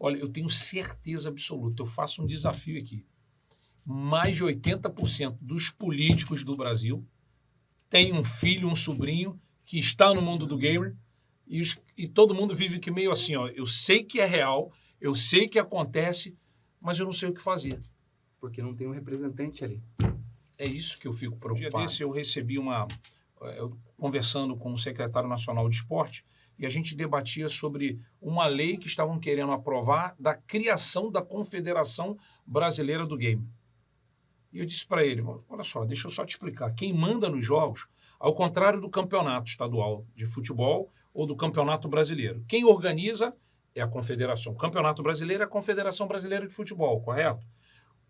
Olha, eu tenho certeza absoluta, eu faço um desafio aqui. Mais de 80% dos políticos do Brasil têm um filho, um sobrinho que está no mundo do gamer e todo mundo vive que meio assim, ó, eu sei que é real, eu sei que acontece, mas eu não sei o que fazer. Porque não tem um representante ali. É isso que eu fico preocupado. Um dia desse eu recebi conversando com o secretário nacional de esporte, e a gente debatia sobre uma lei que estavam querendo aprovar da criação da Confederação Brasileira do Game. E eu disse para ele, olha só, deixa eu só te explicar, quem manda nos jogos, ao contrário do campeonato estadual de futebol ou do campeonato brasileiro, quem organiza é a Confederação. O campeonato brasileiro é a Confederação Brasileira de Futebol, correto?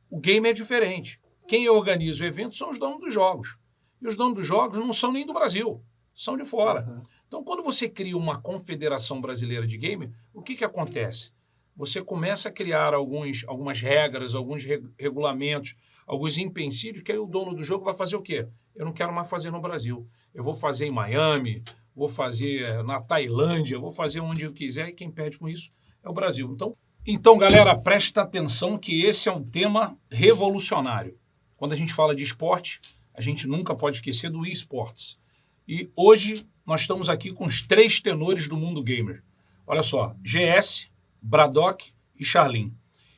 O game é diferente. Quem organiza o evento são os donos dos jogos. E os donos dos jogos não são nem do Brasil, são de fora. Uhum. Então, quando você cria uma Confederação Brasileira de Game, o que acontece? Você começa a criar algumas regras, alguns regulamentos, alguns empecilhos, que aí o dono do jogo vai fazer o quê? Eu não quero mais fazer no Brasil. Eu vou fazer em Miami, vou fazer na Tailândia, vou fazer onde eu quiser, e quem perde com isso é o Brasil. Então, galera, presta atenção que esse é um tema revolucionário. Quando a gente fala de esporte, a gente nunca pode esquecer do eSports. E hoje nós estamos aqui com os 3 tenores do mundo gamer. Olha só, GS, Bradock e Charlin.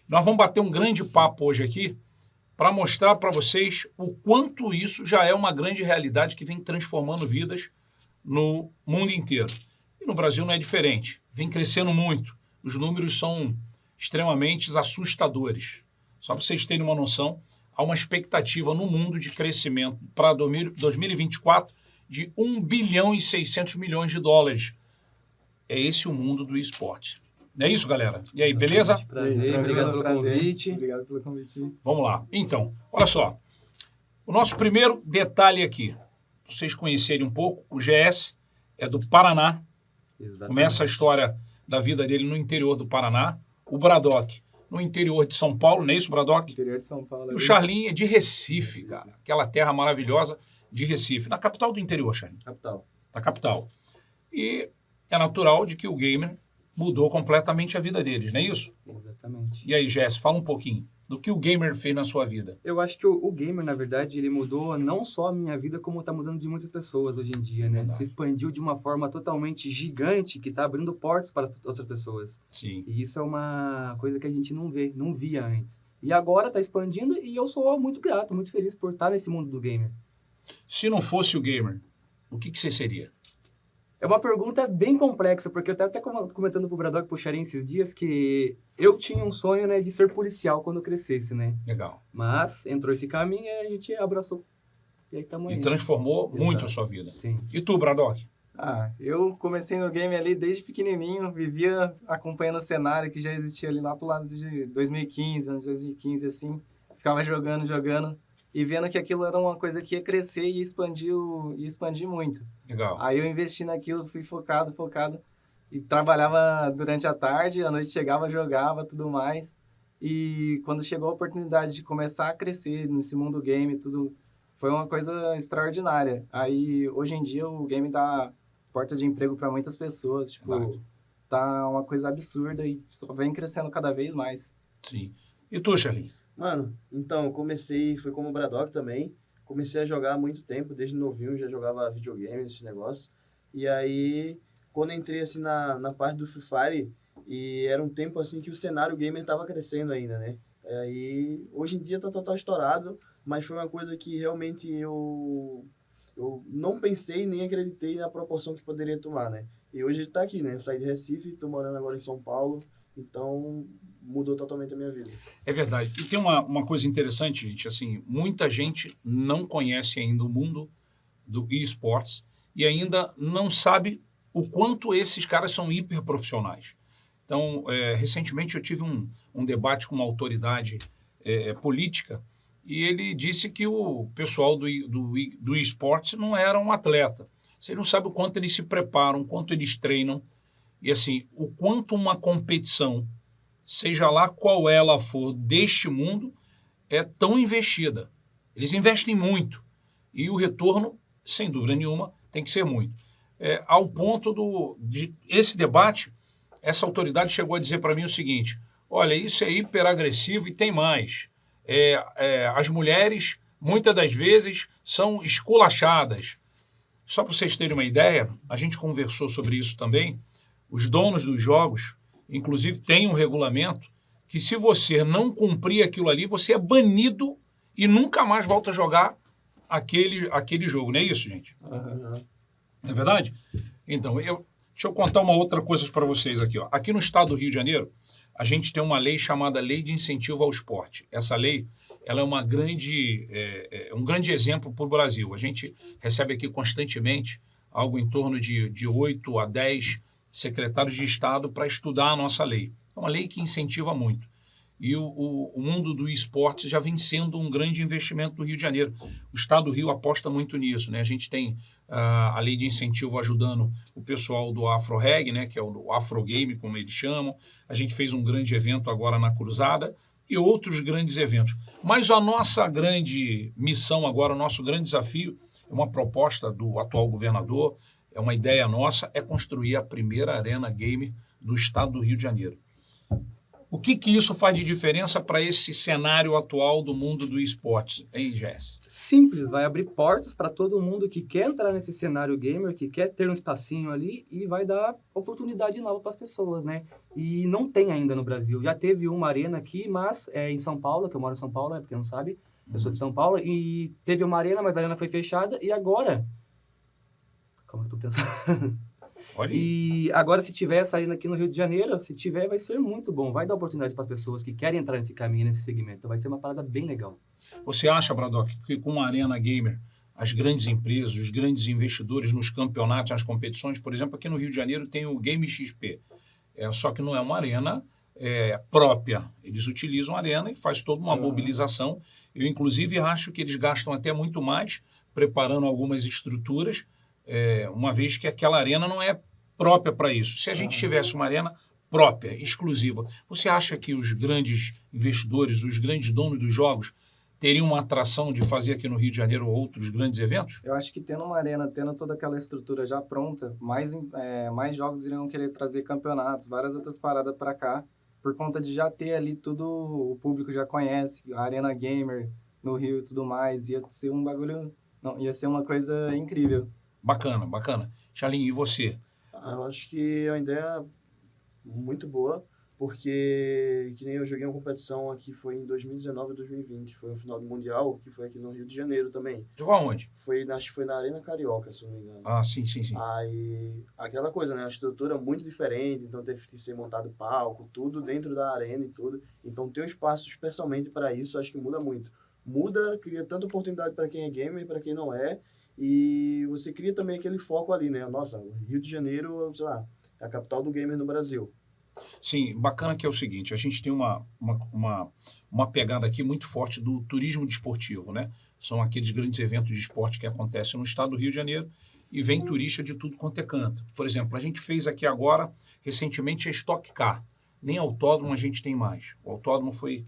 Nós vamos bater um grande papo hoje aqui para mostrar para vocês o quanto isso já é uma grande realidade que vem transformando vidas no mundo inteiro. E no Brasil não é diferente, vem crescendo muito. Os números são extremamente assustadores. Só para vocês terem uma noção, há uma expectativa no mundo de crescimento para 2024 de 1 bilhão e 600 milhões de dólares. É esse o mundo do esporte. Não é isso, galera? E aí, beleza? Prazer, obrigado pelo convite. Obrigado pelo convite. Vamos lá. Então, olha só. O nosso primeiro detalhe aqui, para vocês conhecerem um pouco, o GS é do Paraná. Exatamente. Começa a história da vida dele no interior do Paraná. O Bradock no interior de São Paulo, não é isso, Bradock? Interior de São Paulo. E o Charlin é de Recife, cara. Aquela terra maravilhosa de Recife. Na capital do interior, Charlin. Capital. Na capital. E é natural de que o gamer mudou completamente a vida deles, não é isso? Exatamente. E aí, Jess, fala um pouquinho do que o gamer fez na sua vida. Eu acho que o gamer, na verdade, ele mudou não só a minha vida, como está mudando de muitas pessoas hoje em dia, né? Se expandiu de uma forma totalmente gigante, que está abrindo portas para outras pessoas. Sim. E isso é uma coisa que a gente não via antes. E agora está expandindo e eu sou muito grato, muito feliz por estar nesse mundo do gamer. Se não fosse o gamer, o que você seria? É uma pergunta bem complexa, porque eu estava até comentando pro Bradock e pro Charin esses dias que eu tinha um sonho, né, de ser policial quando eu crescesse, né? Legal. Mas entrou esse caminho e a gente abraçou. E aí estamos aí. E transformou muito a sua vida. Sim. E tu, Bradock? Eu comecei no game ali desde pequenininho, vivia acompanhando o cenário que já existia ali lá pro lado de 2015, anos 2015, assim. Ficava jogando. E vendo que aquilo era uma coisa que ia crescer e expandir muito. Legal. Aí eu investi naquilo, fui focado. E trabalhava durante a tarde, à noite chegava, jogava, tudo mais. E quando chegou a oportunidade de começar a crescer nesse mundo game, tudo, foi uma coisa extraordinária. Aí, hoje em dia, o game dá porta de emprego para muitas pessoas. Tipo, tá uma coisa absurda e só vem crescendo cada vez mais. Sim. E tu, Charlin? Mano, então, foi como o Bradock também. Comecei a jogar há muito tempo, desde novinho, já jogava videogame, esse negócio. E aí, quando entrei, assim, na parte do Free Fire, e era um tempo, assim, que o cenário gamer tava crescendo ainda, né? Aí, hoje em dia tá total estourado, mas foi uma coisa que realmente eu não pensei nem acreditei na proporção que poderia tomar, né? E hoje ele tá aqui, né? Eu saí de Recife, tô morando agora em São Paulo, então mudou totalmente a minha vida. É verdade. E tem uma coisa interessante, gente, assim, muita gente não conhece ainda o mundo do eSports e ainda não sabe o quanto esses caras são hiper profissionais. Então, recentemente eu tive um debate com uma autoridade política e ele disse que o pessoal do eSports não era um atleta. Você não sabe o quanto eles se preparam, o quanto eles treinam e, assim, o quanto uma competição, seja lá qual ela for deste mundo, é tão investida. Eles investem muito e o retorno, sem dúvida nenhuma, tem que ser muito. Ao ponto de esse debate, essa autoridade chegou a dizer para mim o seguinte, olha, isso é hiperagressivo e tem mais. As mulheres, muitas das vezes, são esculachadas. Só para vocês terem uma ideia, a gente conversou sobre isso também, os donos dos jogos, inclusive, têm um regulamento que se você não cumprir aquilo ali, você é banido e nunca mais volta a jogar aquele jogo. Não é isso, gente? Uhum. Não é verdade? Então, deixa eu contar uma outra coisa para vocês aqui. Ó. Aqui no estado do Rio de Janeiro, a gente tem uma lei chamada Lei de Incentivo ao Esporte. Essa lei ela é um grande exemplo para o Brasil. A gente recebe aqui constantemente algo em torno de 8 a 10 secretários de Estado para estudar a nossa lei. É uma lei que incentiva muito. E o mundo do esporte já vem sendo um grande investimento do Rio de Janeiro. O Estado do Rio aposta muito nisso. Né? A gente tem a lei de incentivo ajudando o pessoal do Afro-Reg, né? Que é o Afro-Game, como eles chamam. A gente fez um grande evento agora na Cruzada e outros grandes eventos. Mas a nossa grande missão agora, o nosso grande desafio, é uma proposta do atual governador, é uma ideia nossa, é construir a primeira arena game do estado do Rio de Janeiro. O que isso faz de diferença para esse cenário atual do mundo do esporte, hein, Jess? Simples, vai abrir portas para todo mundo que quer entrar nesse cenário gamer, que quer ter um espacinho ali e vai dar oportunidade nova para as pessoas, né? E não tem ainda no Brasil. Já teve uma arena aqui, mas em São Paulo, que eu moro em São Paulo, porque não sabe, eu sou de São Paulo, e teve uma arena, mas a arena foi fechada e agora... Como eu tô pensando? E agora, se tiver essa arena aqui no Rio de Janeiro, se tiver, vai ser muito bom. Vai dar oportunidade para as pessoas que querem entrar nesse caminho, nesse segmento. Então, vai ser uma parada bem legal. Você acha, Bradock, que com a Arena Gamer, as grandes empresas, os grandes investidores nos campeonatos, nas competições, por exemplo, aqui no Rio de Janeiro tem o Game XP, só que não é uma arena própria. Eles utilizam a arena e faz toda uma mobilização. Eu, inclusive, acho que eles gastam até muito mais preparando algumas estruturas, uma vez que aquela arena não é própria para isso. Se a gente tivesse uma arena própria, exclusiva, você acha que os grandes investidores, os grandes donos dos jogos, teriam uma atração de fazer aqui no Rio de Janeiro outros grandes eventos? Eu acho que tendo uma arena, tendo toda aquela estrutura já pronta, mais jogos iriam querer trazer campeonatos, várias outras paradas para cá, por conta de já ter ali tudo, o público já conhece, a Arena Gamer no Rio e tudo mais, ia ser um bagulho, não, ia ser uma coisa incrível. Bacana, bacana. Chalinho, e você? Eu acho que é uma ideia muito boa, porque que nem eu joguei uma competição aqui, foi em 2019 e 2020, foi o final do Mundial, que foi aqui no Rio de Janeiro também. Jogou aonde? Acho que foi na Arena Carioca, se não me engano. Ah, sim. Aí, aquela coisa, né? A estrutura é muito diferente, então teve que ser montado palco, tudo dentro da arena e tudo. Então ter um espaço especialmente para isso, acho que muda muito. Muda, cria tanta oportunidade para quem é gamer e para quem não é. E você cria também aquele foco ali, né? Nossa, o Rio de Janeiro, sei lá, é a capital do gamer no Brasil. Sim, bacana que é o seguinte, a gente tem uma pegada aqui muito forte do turismo desportivo, né? São aqueles grandes eventos de esporte que acontecem no estado do Rio de Janeiro e vem turista de tudo quanto é canto. Por exemplo, a gente fez aqui agora, recentemente, a Stock Car. Nem autódromo a gente tem mais. O autódromo foi,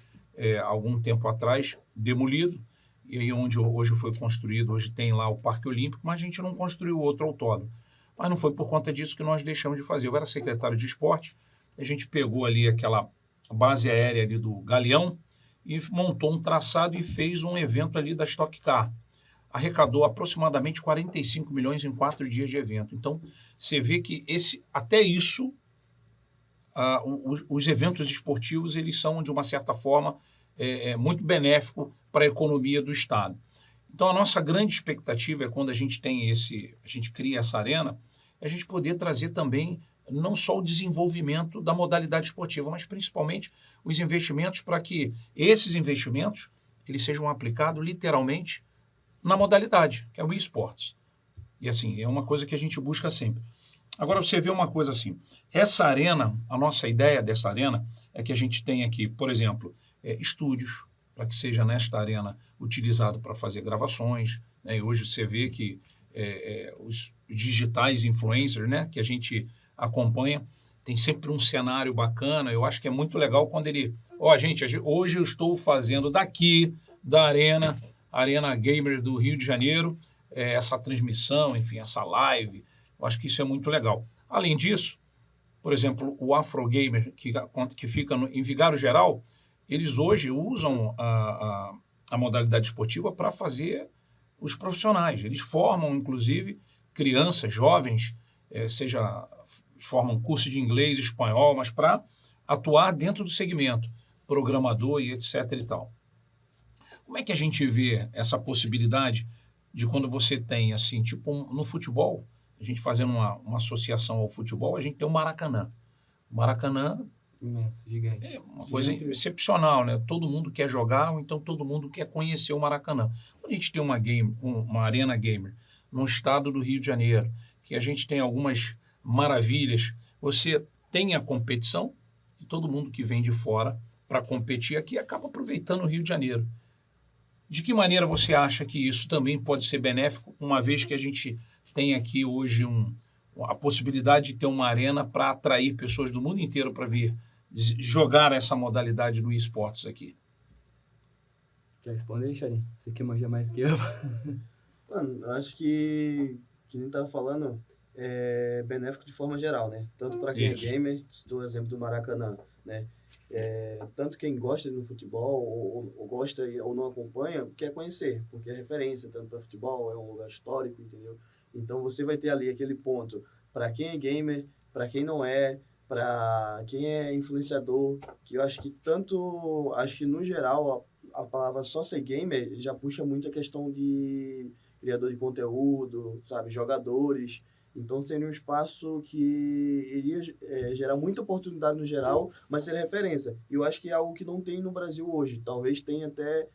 algum tempo atrás, demolido, e aí onde hoje foi construído, hoje tem lá o Parque Olímpico, mas a gente não construiu outro autódromo. Mas não foi por conta disso que nós deixamos de fazer. Eu era secretário de esporte, a gente pegou ali aquela base aérea ali do Galeão e montou um traçado e fez um evento ali da Stock Car. Arrecadou aproximadamente 45 milhões em 4 dias de evento. Então, você vê que até isso, os eventos esportivos, eles são, de uma certa forma, muito benéfico para a economia do Estado. Então, a nossa grande expectativa é quando a gente cria essa arena, a gente poder trazer também não só o desenvolvimento da modalidade esportiva, mas principalmente os investimentos para que esses investimentos eles sejam aplicados literalmente na modalidade, que é o esportes. E assim, é uma coisa que a gente busca sempre. Agora, você vê uma coisa assim, essa arena, a nossa ideia dessa arena é que a gente tem aqui, por exemplo, estúdios, para que seja nesta arena utilizado para fazer gravações, né? E hoje você vê que os digitais influencers, né, que a gente acompanha, tem sempre um cenário bacana. Eu acho que é muito legal quando ele... gente, hoje eu estou fazendo daqui da Arena Gamer do Rio de Janeiro, essa transmissão, enfim, essa live. Eu acho que isso é muito legal. Além disso, Por exemplo, o Afrogamer, que fica em Vigário Geral, eles hoje usam a modalidade esportiva para fazer os profissionais. Eles formam, inclusive, crianças, jovens, formam curso de inglês, espanhol, mas para atuar dentro do segmento, programador e etc. e tal. Como é que a gente vê essa possibilidade de quando você tem, assim, tipo no futebol, a gente fazendo uma associação ao futebol, a gente tem o Maracanã. O Maracanã Imenso, gigante. é uma coisa excepcional, né? Todo mundo quer jogar, ou então todo mundo quer conhecer o Maracanã. Quando a gente tem uma arena gamer no estado do Rio de Janeiro, que a gente tem algumas maravilhas, você tem a competição e todo mundo que vem de fora para competir aqui acaba aproveitando o Rio de Janeiro. De que maneira você acha que isso também pode ser benéfico, uma vez que a gente tem aqui hoje a possibilidade de ter uma arena para atrair pessoas do mundo inteiro para vir jogar essa modalidade do esportes aqui? Quer responder, Charim? Você que manja mais que eu. Mano, eu acho que nem tava falando, é benéfico de forma geral, né? Tanto para quem Isso. é gamer, citou o exemplo do Maracanã, né? Tanto quem gosta do futebol, ou gosta ou não acompanha, quer conhecer, porque é referência, tanto para futebol, é um lugar histórico, entendeu? Então você vai ter ali aquele ponto para quem é gamer, para quem não é, para quem é influenciador, que eu acho que no geral, a palavra só ser gamer já puxa muito a questão de criador de conteúdo, sabe, jogadores. Então, seria um espaço que iria gerar muita oportunidade no geral, mas ser referência. E eu acho que é algo que não tem no Brasil hoje. Talvez tenha até...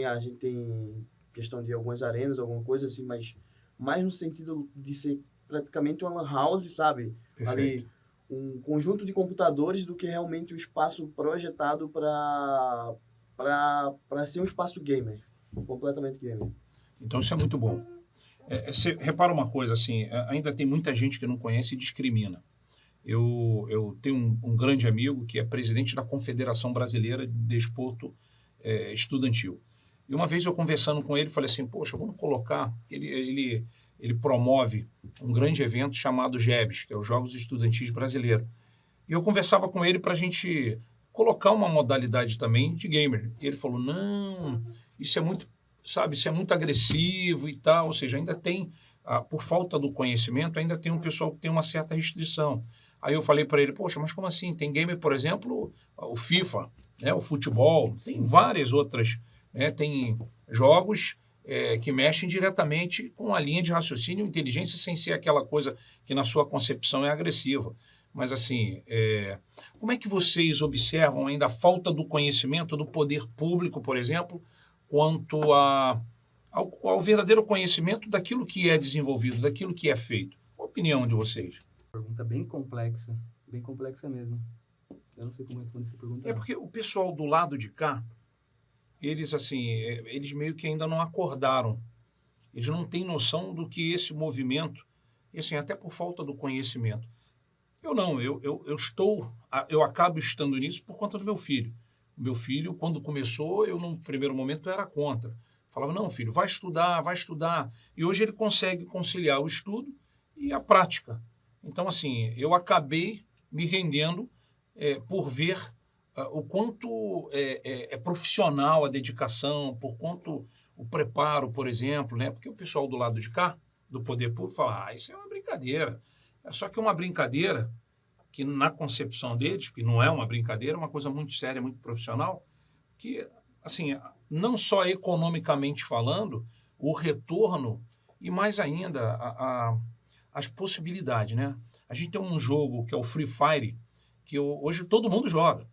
a gente tem questão de algumas arenas, alguma coisa assim, mas mais no sentido de ser praticamente uma lan house, sabe? Perfeito. Ali, um conjunto de computadores do que realmente um espaço projetado para ser um espaço gamer. Completamente gamer. Então, isso é muito bom. Você repara uma coisa, assim, ainda tem muita gente que não conhece e discrimina. Eu tenho um grande amigo que é presidente da Confederação Brasileira de Desporto Estudantil. E uma vez eu conversando com ele, falei assim, poxa, vamos colocar... Ele promove um grande evento chamado GEBS, que é os Jogos Estudantis Brasileiros. E eu conversava com ele para a gente colocar uma modalidade também de gamer. E ele falou, não, isso é muito... sabe, isso é muito agressivo e tal, ou seja, ainda tem, por falta do conhecimento, ainda tem um pessoal que tem uma certa restrição. Aí eu falei para ele, poxa, mas como assim? Tem gamer, por exemplo, o FIFA, né, o futebol, tem várias outras, né, tem jogos que mexem diretamente com a linha de raciocínio e inteligência sem ser aquela coisa que na sua concepção é agressiva. Mas assim, como é que vocês observam ainda a falta do conhecimento do poder público, por exemplo, quanto ao verdadeiro conhecimento daquilo que é desenvolvido, daquilo que é feito? Qual a opinião de vocês? Pergunta bem complexa mesmo. Eu não sei como responder essa pergunta. É porque o pessoal do lado de cá, eles meio que ainda não acordaram. Eles não têm noção do que esse movimento, e assim, até por falta do conhecimento. Eu acabo estando nisso por conta do meu filho. O meu filho, quando começou, eu, num primeiro momento, era contra. Falava, não, filho, vai estudar, vai estudar. E hoje ele consegue conciliar o estudo e a prática. Então, assim, eu acabei me rendendo por ver o quanto é profissional a dedicação, por quanto o preparo, por exemplo, né? Porque o pessoal do lado de cá, do poder público, fala, isso é uma brincadeira. É só que é uma brincadeira que na concepção deles, que não é uma brincadeira, é uma coisa muito séria, muito profissional, que, assim, não só economicamente falando, o retorno e mais ainda as possibilidades, né? A gente tem um jogo que é o Free Fire, que hoje todo mundo joga.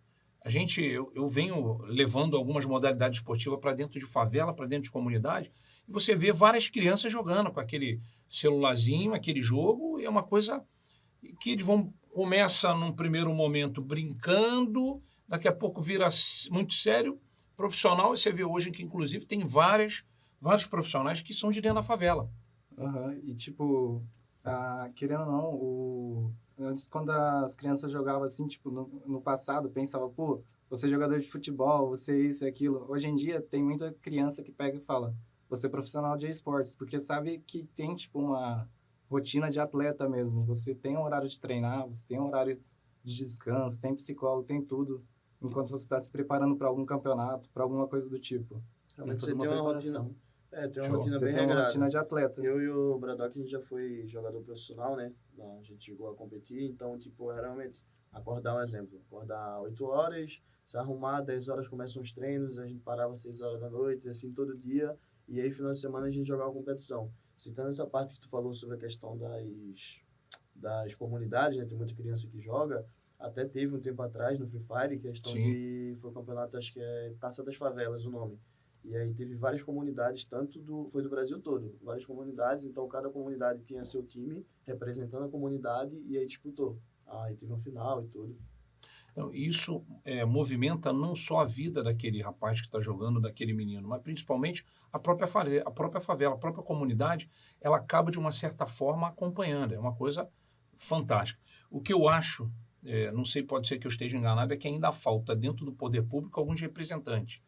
Eu venho levando algumas modalidades esportivas para dentro de favela, para dentro de comunidade, e você vê várias crianças jogando com aquele celularzinho, aquele jogo, e é uma coisa que eles começa num primeiro momento brincando, daqui a pouco vira muito sério, profissional, e você vê hoje que, inclusive, tem vários profissionais que são de dentro da favela. Uhum. E, tipo, querendo ou não, antes, quando as crianças jogavam assim, tipo, no passado, pensava, pô, você é jogador de futebol, você é isso e aquilo. Hoje em dia, tem muita criança que pega e fala, você é profissional de esportes, porque sabe que tem, tipo, uma rotina de atleta mesmo. Você tem um horário de treinar, você tem um horário de descanso, tem psicólogo, tem tudo, enquanto você está se preparando para algum campeonato, para alguma coisa do tipo. Realmente Tem você toda tem uma uma rotina. preparação. Tem uma Show. rotina Você bem tem uma regrada. rotina de atleta. Eu e o Bradock, a gente já foi jogador profissional, né? A gente chegou a competir, então, tipo, realmente, acordar um exemplo. Acordar 8 horas, se arrumar, 10 horas começam os treinos, a gente parava 6 horas da noite, assim, todo dia. E aí, final de semana, a gente jogava competição. Citando essa parte que tu falou sobre a questão das comunidades, né? Tem muita criança que joga. Até teve um tempo atrás, no Free Fire, questão Sim. de... Foi um campeonato, acho que é Taça das Favelas, o nome. E aí teve várias comunidades, foi do Brasil todo, várias comunidades, então cada comunidade tinha seu time representando a comunidade e aí disputou. Aí teve um final e tudo. Então, isso movimenta não só a vida daquele rapaz que está jogando, daquele menino, mas principalmente a própria favela, a própria comunidade, ela acaba de uma certa forma acompanhando. É uma coisa fantástica. O que eu acho, não sei, pode ser que eu esteja enganado, é que ainda falta dentro do poder público alguns representantes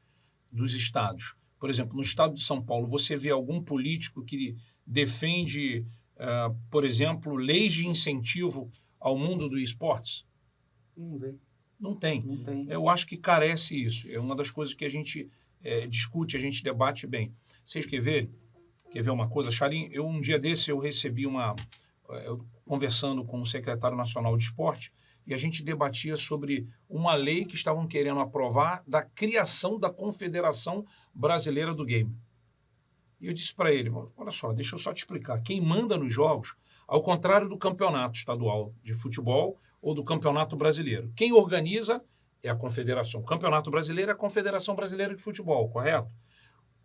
dos estados. Por exemplo, no estado de São Paulo, você vê algum político que defende, por exemplo, leis de incentivo ao mundo do esportes? Não vê. Não tem. Não tem. Eu acho que carece isso. É uma das coisas que a gente discute, a gente debate bem. Vocês querem ver uma coisa? Charim, um dia desse eu recebi conversando com o secretário nacional de esporte, e a gente debatia sobre uma lei que estavam querendo aprovar da criação da Confederação Brasileira do Game. E eu disse para ele, olha só, deixa eu só te explicar. Quem manda nos jogos, ao contrário do campeonato estadual de futebol ou do campeonato brasileiro, quem organiza é a confederação. O campeonato brasileiro é a Confederação Brasileira de Futebol, correto?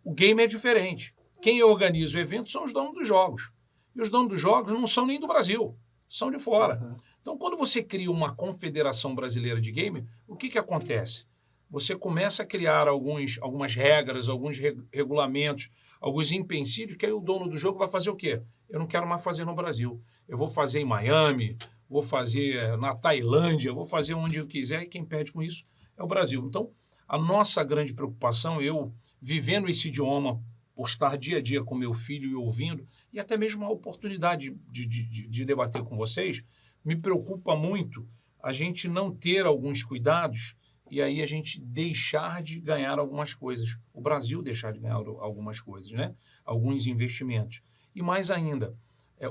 O game é diferente. Quem organiza o evento são os donos dos jogos. E os donos dos jogos não são nem do Brasil, são de fora. Uhum. Então, quando você cria uma Confederação Brasileira de Game, o que acontece? Você começa a criar algumas regras, alguns regulamentos, alguns empecilhos, que aí o dono do jogo vai fazer o quê? Eu não quero mais fazer no Brasil. Eu vou fazer em Miami, vou fazer na Tailândia, vou fazer onde eu quiser, e quem perde com isso é o Brasil. Então, a nossa grande preocupação, eu vivendo esse idioma, por estar dia a dia com meu filho e ouvindo, e até mesmo a oportunidade de debater com vocês, me preocupa muito a gente não ter alguns cuidados e aí a gente deixar de ganhar algumas coisas. O Brasil deixar de ganhar algumas coisas, né? Alguns investimentos. E mais ainda,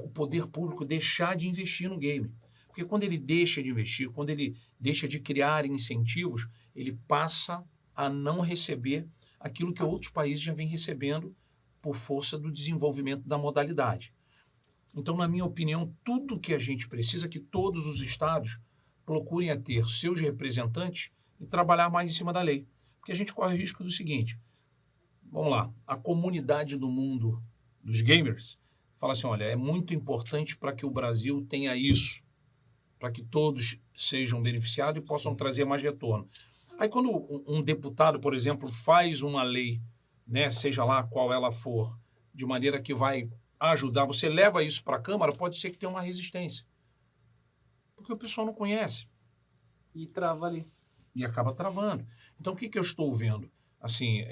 o poder público deixar de investir no game. Porque quando ele deixa de investir, quando ele deixa de criar incentivos, ele passa a não receber aquilo que outros países já vêm recebendo por força do desenvolvimento da modalidade. Então, na minha opinião, tudo que a gente precisa é que todos os estados procurem a ter seus representantes e trabalhar mais em cima da lei. Porque a gente corre o risco do seguinte, vamos lá, a comunidade do mundo dos gamers fala assim, olha, é muito importante para que o Brasil tenha isso, para que todos sejam beneficiados e possam trazer mais retorno. Aí quando um deputado, por exemplo, faz uma lei, né, seja lá qual ela for, de maneira que vai ajudar, você leva isso para a Câmara, pode ser que tenha uma resistência. Porque o pessoal não conhece. E trava ali. E acaba travando. Então, o que eu estou vendo? Assim,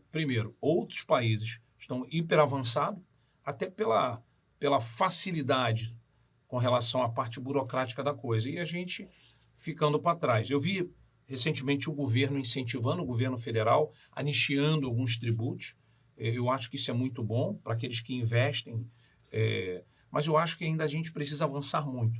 primeiro, outros países estão hiper avançados, até pela facilidade com relação à parte burocrática da coisa. E a gente ficando para trás. Eu vi recentemente o governo incentivando, o governo federal, anistiando alguns tributos. Eu acho que isso é muito bom para aqueles que investem, mas eu acho que ainda a gente precisa avançar muito.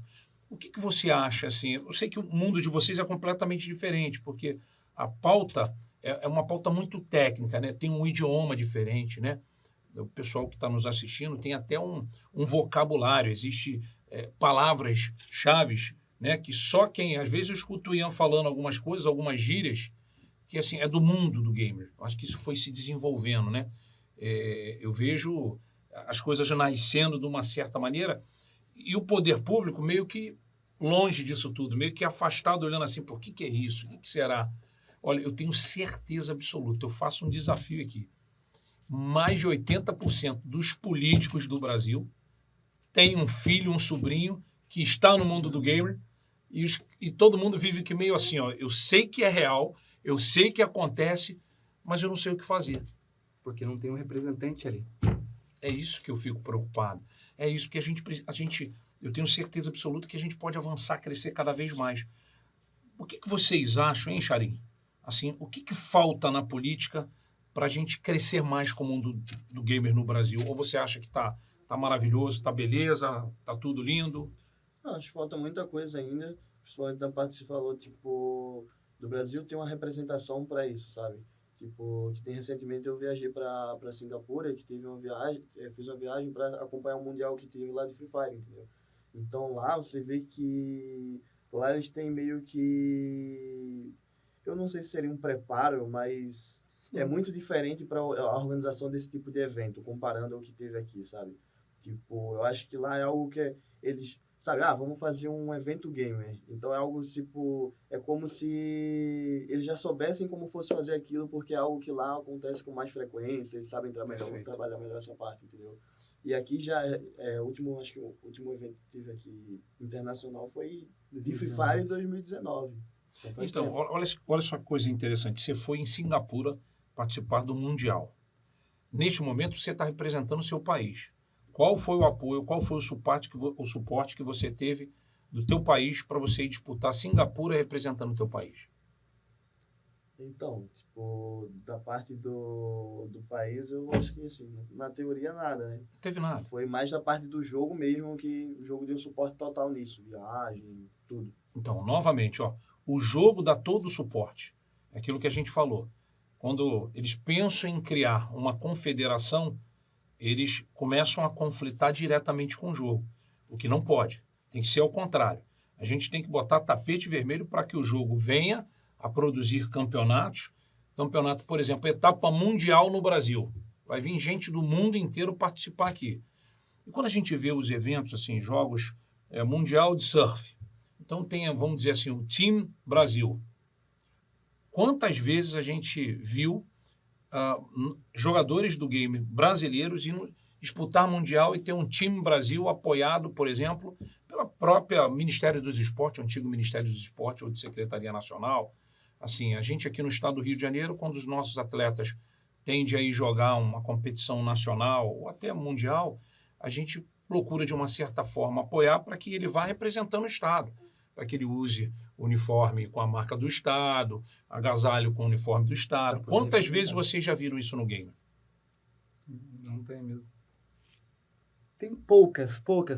O que você acha? Assim, eu sei que o mundo de vocês é completamente diferente, porque a pauta é uma pauta muito técnica, né? Tem um idioma diferente, né? O pessoal que está nos assistindo tem até um vocabulário, existe palavras-chave, né? Que só quem... Às vezes eu escuto o Ian falando algumas coisas, algumas gírias, que assim, é do mundo do gamer. Acho que isso foi se desenvolvendo, né? Eu vejo as coisas já nascendo de uma certa maneira e o poder público meio que longe disso tudo, meio que afastado, olhando assim, por que é isso? O que será? Olha, eu tenho certeza absoluta, eu faço um desafio aqui. Mais de 80% dos políticos do Brasil têm um filho, um sobrinho que está no mundo do gamer e todo mundo vive que meio assim, ó, eu sei que é real, eu sei que acontece, mas eu não sei o que fazer. Porque não tem um representante ali. É isso que eu fico preocupado. É isso, porque eu tenho certeza absoluta que a gente pode avançar, crescer cada vez mais. O que vocês acham, hein, Charim? Assim, o que falta na política para a gente crescer mais como mundo do gamer no Brasil? Ou você acha que tá maravilhoso, tá beleza, tá tudo lindo? Não, acho que falta muita coisa ainda, principalmente da parte que você falou, tipo, do Brasil tem uma representação para isso, sabe? Tipo, que recentemente eu viajei para Singapura, que teve uma viagem, fiz uma viagem para acompanhar um mundial que teve lá de Free Fire, entendeu? Então lá você vê que lá eles têm meio que, eu não sei se seria um preparo, mas Sim. é muito diferente para a organização desse tipo de evento, comparando ao que teve aqui, sabe? Tipo, eu acho que lá é algo que eles, sabe, vamos fazer um evento gamer. Então é algo tipo, é como se eles já soubessem como fosse fazer aquilo, porque é algo que lá acontece com mais frequência, eles sabem trabalhar melhor essa parte, entendeu? E aqui já acho que o último evento que tive aqui internacional foi de Free Fire em 2019. Então, olha só que coisa interessante. Você foi em Singapura participar do Mundial. Neste momento, você está representando o seu país. Qual foi o apoio, qual foi o suporte que você teve do teu país para você ir disputar Singapura representando o teu país? Então, tipo, da parte do país, eu acho que, assim, na teoria, nada, né? Não teve nada. Foi mais da parte do jogo mesmo, que o jogo deu suporte total nisso, viagem, tudo. Então, novamente, o jogo dá todo o suporte. É aquilo que a gente falou. Quando eles pensam em criar uma confederação, eles começam a conflitar diretamente com o jogo, o que não pode. Tem que ser ao contrário. A gente tem que botar tapete vermelho para que o jogo venha a produzir campeonatos. Campeonato, por exemplo, etapa mundial no Brasil. Vai vir gente do mundo inteiro participar aqui. E quando a gente vê os eventos, assim, jogos mundial de surf, então tem, vamos dizer assim, o Team Brasil. Quantas vezes a gente viu jogadores do game brasileiros indo disputar mundial e ter um time Brasil apoiado, por exemplo, pela própria Ministério dos Esportes, o antigo Ministério dos Esportes ou de Secretaria Nacional. Assim, a gente aqui no estado do Rio de Janeiro, quando os nossos atletas tendem a ir jogar uma competição nacional ou até mundial, a gente procura de uma certa forma apoiar para que ele vá representando o estado, para que ele use o uniforme com a marca do estado, agasalho com o uniforme do estado. Quantas vezes vocês já viram isso no game? Não tem mesmo. Tem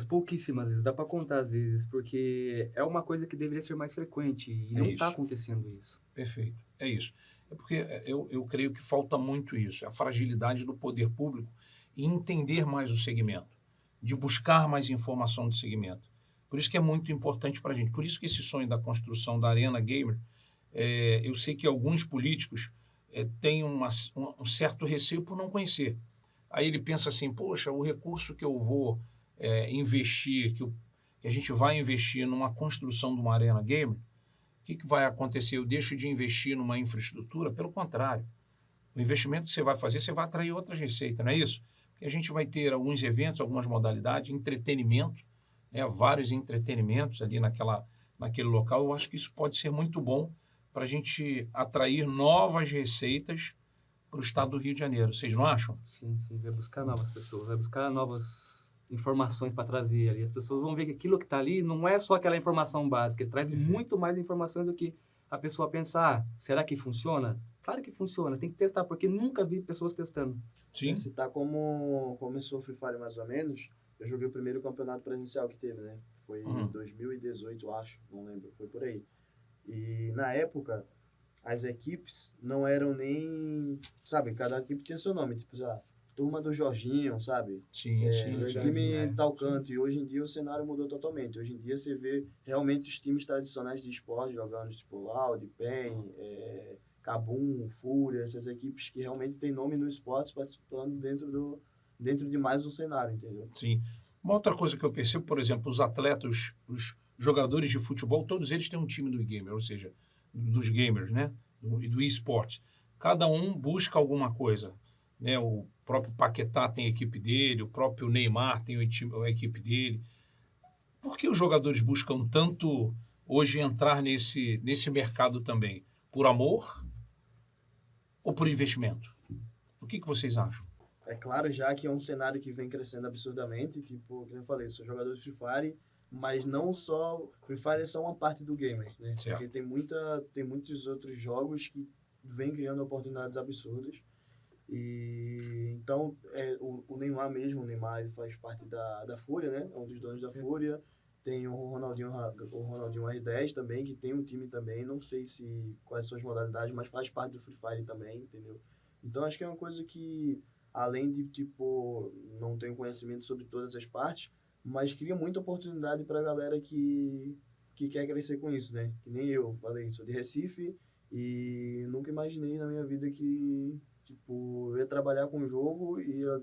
pouquíssimas vezes. Dá para contar às vezes, porque é uma coisa que deveria ser mais frequente e não está acontecendo isso. Perfeito, é isso. É porque eu creio que falta muito isso, a fragilidade do poder público em entender mais o segmento, de buscar mais informação do segmento. Por isso que é muito importante para a gente. Por isso que esse sonho da construção da Arena Gamer, eu sei que alguns políticos têm um certo receio por não conhecer. Aí ele pensa assim, poxa, o recurso que eu vou investir, que a gente vai investir numa construção de uma Arena Gamer, o que vai acontecer? Eu deixo de investir numa infraestrutura? Pelo contrário. O investimento que você vai fazer, você vai atrair outras receitas, não é isso? Porque a gente vai ter alguns eventos, algumas modalidades, entretenimento, vários entretenimentos ali naquele local. Eu acho que isso pode ser muito bom para a gente atrair novas receitas para o estado do Rio de Janeiro. Vocês não acham? Sim, vai buscar novas pessoas, vai buscar novas informações para trazer ali. As pessoas vão ver que aquilo que está ali não é só aquela informação básica, ele traz muito mais informações do que a pessoa pensar, será que funciona? Claro que funciona, tem que testar, porque nunca vi pessoas testando. Sim. Se tá como começou o Free Fire mais ou menos, eu joguei o primeiro campeonato presencial que teve, né? Foi em 2018, acho, não lembro, foi por aí. E na época, as equipes não eram nem, sabe, cada equipe tinha seu nome, tipo, turma do Jorginho, sabe? Sim. Time tal canto. E hoje em dia o cenário mudou totalmente. Hoje em dia você vê realmente os times tradicionais de esporte jogando, tipo, Loud, PEN, Kabum, Fúria, essas equipes que realmente têm nome no esporte participando dentro de mais um cenário, entendeu? Sim. Uma outra coisa que eu percebo, por exemplo, os atletas, os jogadores de futebol, todos eles têm um time do e-gamer, ou seja, dos gamers, né? Do e-sport. Cada um busca alguma coisa, né? O próprio Paquetá tem a equipe dele, o próprio Neymar tem a equipe dele. Por que os jogadores buscam tanto hoje entrar nesse mercado também? Por amor ou por investimento? O que vocês acham? É claro já que é um cenário que vem crescendo absurdamente, tipo, como eu falei, sou jogador de Free Fire, mas não só... Free Fire é só uma parte do gamer, né? Certo. Porque tem muitos outros jogos que vêm criando oportunidades absurdas. E então, o Neymar mesmo, o Neymar ele faz parte da Fúria, né? É um dos donos da Fúria. Tem o Ronaldinho R10 também, que tem um time também, não sei quais são as modalidades, mas faz parte do Free Fire também, entendeu? Então, acho que é uma coisa que, além de, tipo, não tenho conhecimento sobre todas as partes, mas cria muita oportunidade para a galera que quer crescer com isso, né? Que nem eu, falei, sou de Recife e nunca imaginei na minha vida que, tipo, eu ia trabalhar com o jogo e ia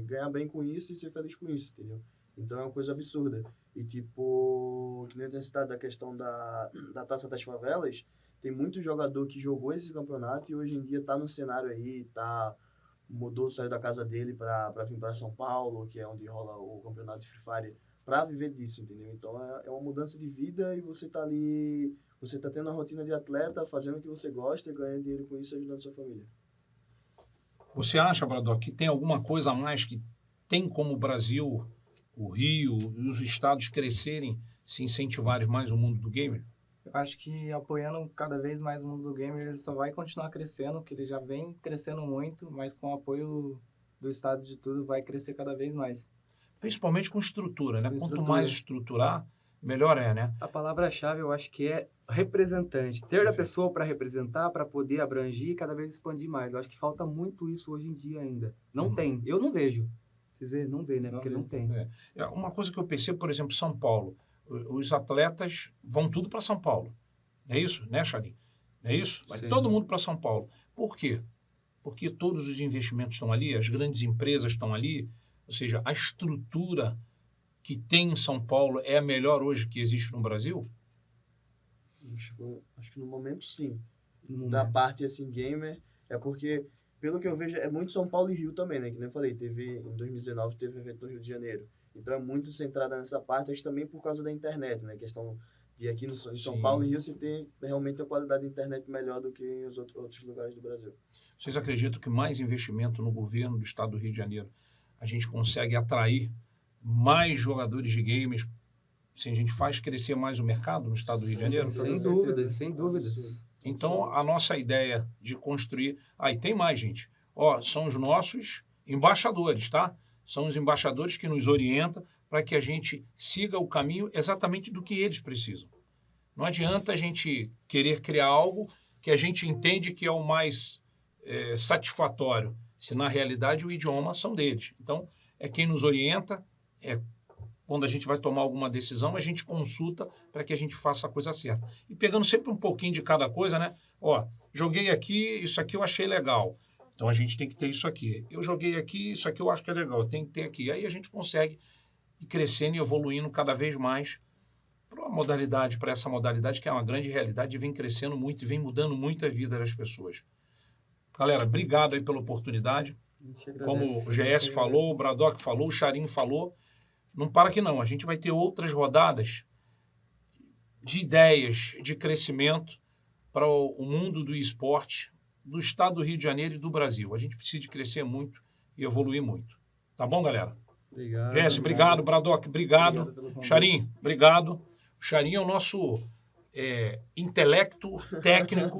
ganhar bem com isso e ser feliz com isso, entendeu? Então é uma coisa absurda. E, tipo, que nem eu tenho citado da questão da Taça das Favelas, tem muito jogador que jogou esse campeonato e hoje em dia tá no cenário aí, mudou, saiu da casa dele para vir para São Paulo, que é onde rola o campeonato de Free Fire, para viver disso, entendeu? Então é uma mudança de vida e você tá ali, você tá tendo a rotina de atleta, fazendo o que você gosta, ganhando dinheiro com isso e ajudando a sua família. Você acha, Bradock, que tem alguma coisa a mais que tem como o Brasil, o Rio e os estados crescerem, se incentivarem mais o mundo do gamer? Eu acho que apoiando cada vez mais o mundo do gamer, ele só vai continuar crescendo, porque ele já vem crescendo muito, mas com o apoio do Estado de tudo vai crescer cada vez mais. Principalmente com estrutura, né? Com Quanto estrutura. mais estruturar, melhor é, né? A palavra-chave eu acho que é representante. Ter a pessoa para representar, para poder abranger e cada vez expandir mais. Eu acho que falta muito isso hoje em dia ainda. Não tem. Eu não vejo. Vocês veem? Não vê, né? Porque não tem. É uma coisa que eu percebo, por exemplo, São Paulo. Os atletas vão tudo para São Paulo. É isso, né, Charim? É isso? Vai todo mundo para São Paulo. Por quê? Porque todos os investimentos estão ali, as grandes empresas estão ali, ou seja, a estrutura que tem em São Paulo é a melhor hoje que existe no Brasil? Acho que no momento, sim. No Da momento. parte, assim, gamer, é porque, pelo que eu vejo, é muito São Paulo e Rio também, né? Que nem eu falei, em 2019 teve um evento no Rio de Janeiro. Então é muito centrada nessa parte, mas também por causa da internet, né? Questão de aqui em São Paulo e Rio você ter realmente a qualidade da internet melhor do que em outros lugares do Brasil. Vocês acreditam que mais investimento no governo do estado do Rio de Janeiro a gente consegue atrair mais jogadores de games, se a gente faz crescer mais o mercado no estado do Rio de Janeiro? Sem dúvidas, sem dúvidas. Então, a nossa ideia de construir... e tem mais, gente. São os nossos embaixadores, tá? São os embaixadores que nos orientam para que a gente siga o caminho exatamente do que eles precisam. Não adianta a gente querer criar algo que a gente entende que é o mais satisfatório, se na realidade o idioma são deles. Então, é quem nos orienta, quando a gente vai tomar alguma decisão, a gente consulta para que a gente faça a coisa certa. E pegando sempre um pouquinho de cada coisa, né? Joguei aqui, isso aqui eu achei legal. Então, a gente tem que ter isso aqui. Eu joguei aqui, isso aqui eu acho que é legal, tem que ter aqui. Aí a gente consegue ir crescendo e evoluindo cada vez mais para essa modalidade, que é uma grande realidade, e vem crescendo muito e vem mudando muito a vida das pessoas. Galera, obrigado aí pela oportunidade. Como o GS falou, o Bradock falou, o Charim falou, não para aqui não. A gente vai ter outras rodadas de ideias de crescimento para o mundo do esporte do estado do Rio de Janeiro e do Brasil. A gente precisa de crescer muito e evoluir muito. Tá bom, galera? Obrigado. GS, obrigado. Bradock, obrigado. Charim, obrigado. O Charim é o nosso intelecto técnico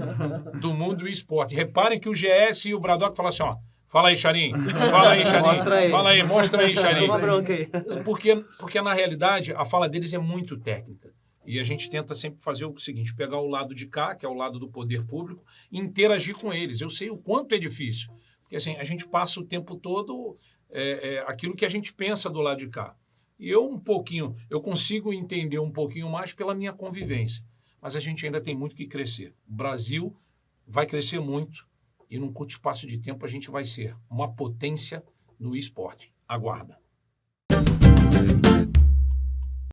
do mundo do esporte. Reparem que o GS e o Bradock falam assim, fala aí, Charim. Fala aí, Charim. Mostra aí, Charim. Toma bronca aí. Porque, na realidade, a fala deles é muito técnica. E a gente tenta sempre fazer o seguinte, pegar o lado de cá, que é o lado do poder público, e interagir com eles. Eu sei o quanto é difícil. Porque assim, a gente passa o tempo todo aquilo que a gente pensa do lado de cá. E eu consigo entender um pouquinho mais pela minha convivência. Mas a gente ainda tem muito que crescer. O Brasil vai crescer muito e num curto espaço de tempo a gente vai ser uma potência no esporte. Aguarda.